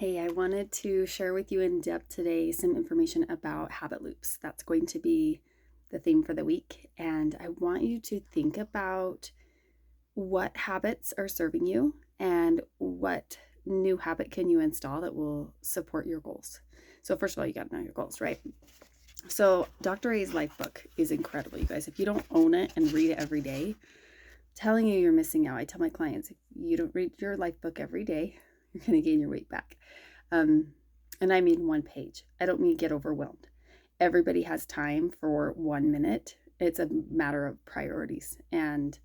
Hey, I wanted to share with you in depth today some information about habit loops. That's going to be the theme for the week. And I want you to think about what habits are serving you and what new habit can you install that will support your goals. So, first of all, you got to know your goals, right? So, Dr. A's life book is incredible, you guys. If you don't own it and read it every day, telling you you're missing out. I tell my clients if you don't read your life book every day, you're going to gain your weight back. Um, and I mean one page. I don't mean get overwhelmed. Everybody has time for 1 minute. It's a matter of priorities, and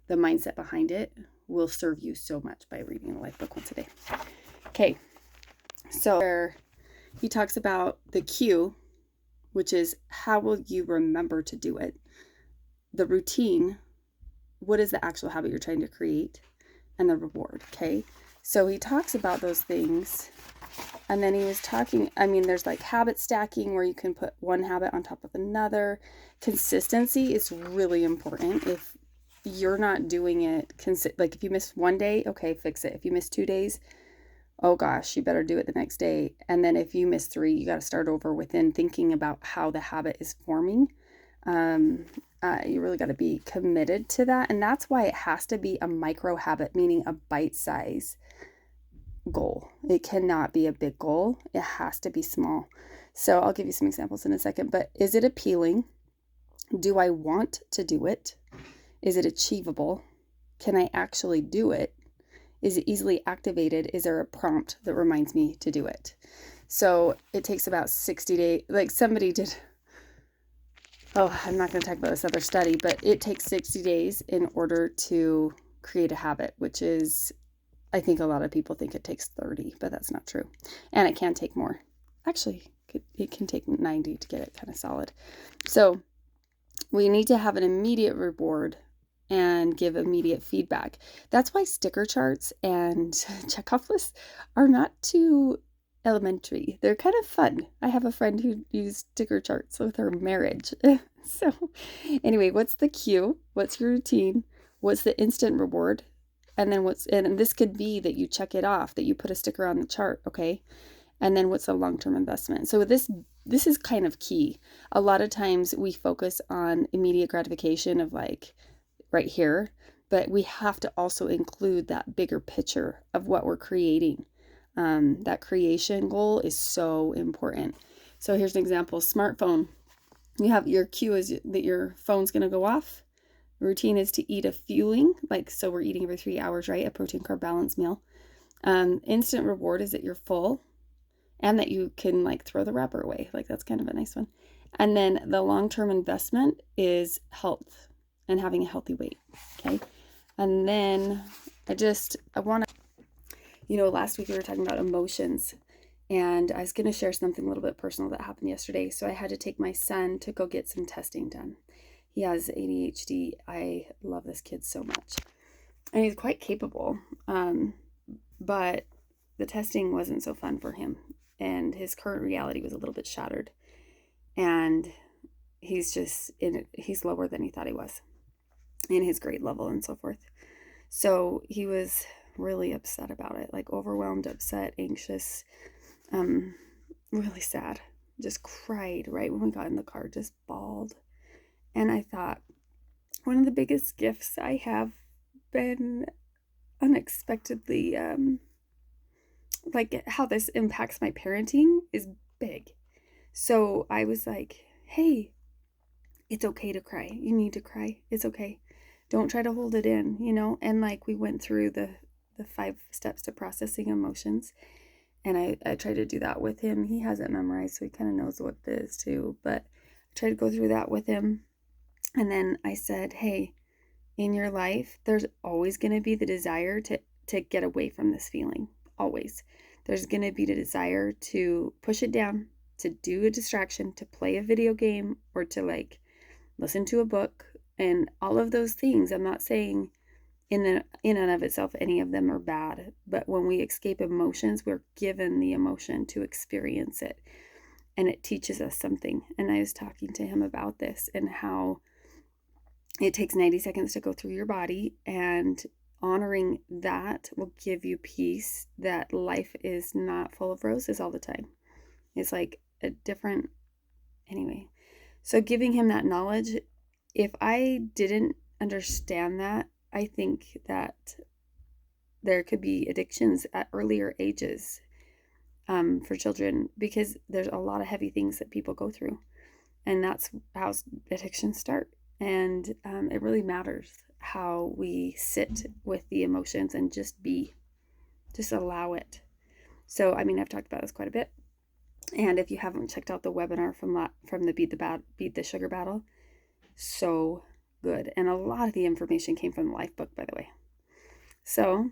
the mindset behind it will serve you so much by reading the life book once a day. Okay, so he talks about the cue, which is how will you remember to do it? The routine, what is the actual habit you're trying to create? And the reward, okay? So he talks about those things. And then he was talking, there's like habit stacking where you can put one habit on top of another. Consistency is really important. If you're not doing it, like if you miss one day, okay, fix it. If you miss 2 days, oh gosh, you better do it the next day. And then if you miss 3, you got to start over within thinking about how the habit is forming. You really got to be committed to that. And that's why it has to be a micro habit, meaning a bite size goal. It cannot be a big goal. It has to be small. So I'll give you some examples in a second, but is it appealing? Do I want to do it? Is it achievable? Can I actually do it? Is it easily activated? Is there a prompt that reminds me to do it? So it takes about 60 days. Like somebody did, I'm not going to talk about this other study, but it takes 60 days in order to create a habit, which is, I think a lot of people think it takes 30, but that's not true. And it can take more. Actually, it can take 90 to get it kind of solid. So we need to have an immediate reward and give immediate feedback. That's why sticker charts and checkoff lists are not too elementary. They're kind of fun. I have a friend who used sticker charts with her marriage. So anyway, what's the cue? What's your routine? What's the instant reward? And then and this could be that you check it off, that you put a sticker on the chart, okay? And then what's the long-term investment? So this is kind of key. A lot of times we focus on immediate gratification of like right here, but we have to also include that bigger picture of what we're creating. That creation goal is so important. So here's an example, smartphone. You have your cue is that your phone's going to go off. Routine is to eat a fueling, so we're eating every 3 hours, right? A protein carb balance meal. Instant reward is that you're full and that you can throw the wrapper away. That's kind of a nice one. And then the long-term investment is health and having a healthy weight. Okay. And then I want to, last week we were talking about emotions, and I was going to share something a little bit personal that happened yesterday. So I had to take my son to go get some testing done. He has ADHD. I love this kid so much. And he's quite capable. But the testing wasn't so fun for him. And his current reality was a little bit shattered. And he's lower than he thought he was in his grade level and so forth. So he was really upset about it, overwhelmed, upset, anxious, really sad. Just cried right when we got in the car, just bawled. And I thought, one of the biggest gifts I have been unexpectedly, how this impacts my parenting is big. So I was like, hey, it's okay to cry. You need to cry. It's okay. Don't try to hold it in, And we went through the 5 steps to processing emotions. And I tried to do that with him. He has it memorized, so he kind of knows what it is too. But I tried to go through that with him. And then I said, hey, in your life, there's always going to be the desire to get away from this feeling. Always. There's going to be the desire to push it down, to do a distraction, to play a video game, or to listen to a book, and all of those things. I'm not saying in and of itself any of them are bad, but when we escape emotions, we're given the emotion to experience it, and it teaches us something. And I was talking to him about this and how it takes 90 seconds to go through your body, and honoring that will give you peace, that life is not full of roses all the time. It's like a different, anyway. So giving him that knowledge, if I didn't understand that, I think that there could be addictions at earlier ages for children, because there's a lot of heavy things that people go through. And that's how addictions start. And it really matters how we sit with the emotions and just allow it. So, I mean, I've talked about this quite a bit. And if you haven't checked out the webinar from the Beat the Sugar Battle, so good. And a lot of the information came from the Life book, by the way. So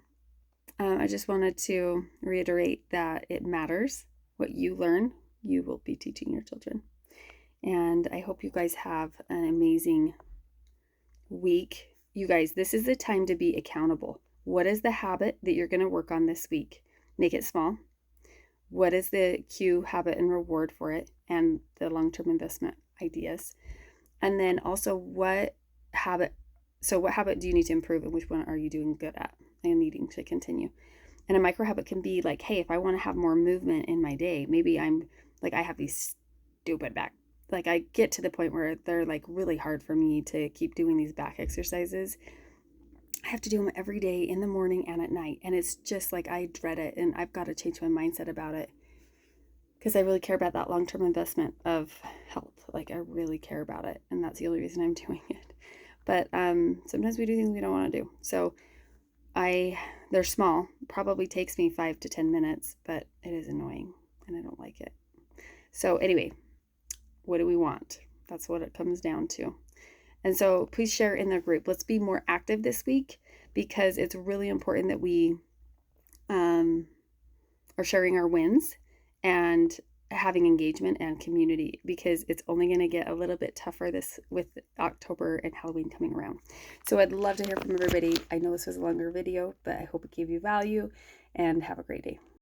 I just wanted to reiterate that it matters what you learn, you will be teaching your children. And I hope you guys have an amazing week. You guys, this is the time to be accountable. What is the habit that you're going to work on this week? Make it small. What is the cue, habit, and reward for it, and the long-term investment ideas? And then also, what habit do you need to improve, and which one are you doing good at and needing to continue? And a micro habit can be like, hey, if I want to have more movement in my day, maybe I'm like, I have these stupid back, like I get to the point where they're like really hard for me to keep doing these back exercises. I have to do them every day in the morning and at night. And it's just like, I dread it. And I've got to change my mindset about it, because I really care about that long-term investment of health. Like I really care about it. And that's the only reason I'm doing it. But sometimes we do things we don't want to do. So they're small. Probably takes me 5 to 10 minutes, but it is annoying and I don't like it. So anyway, what do we want? That's what it comes down to. And so please share in the group. Let's be more active this week, because it's really important that we are sharing our wins and having engagement and community, because it's only going to get a little bit tougher this with October and Halloween coming around. So I'd love to hear from everybody. I know this was a longer video, but I hope it gave you value, and have a great day.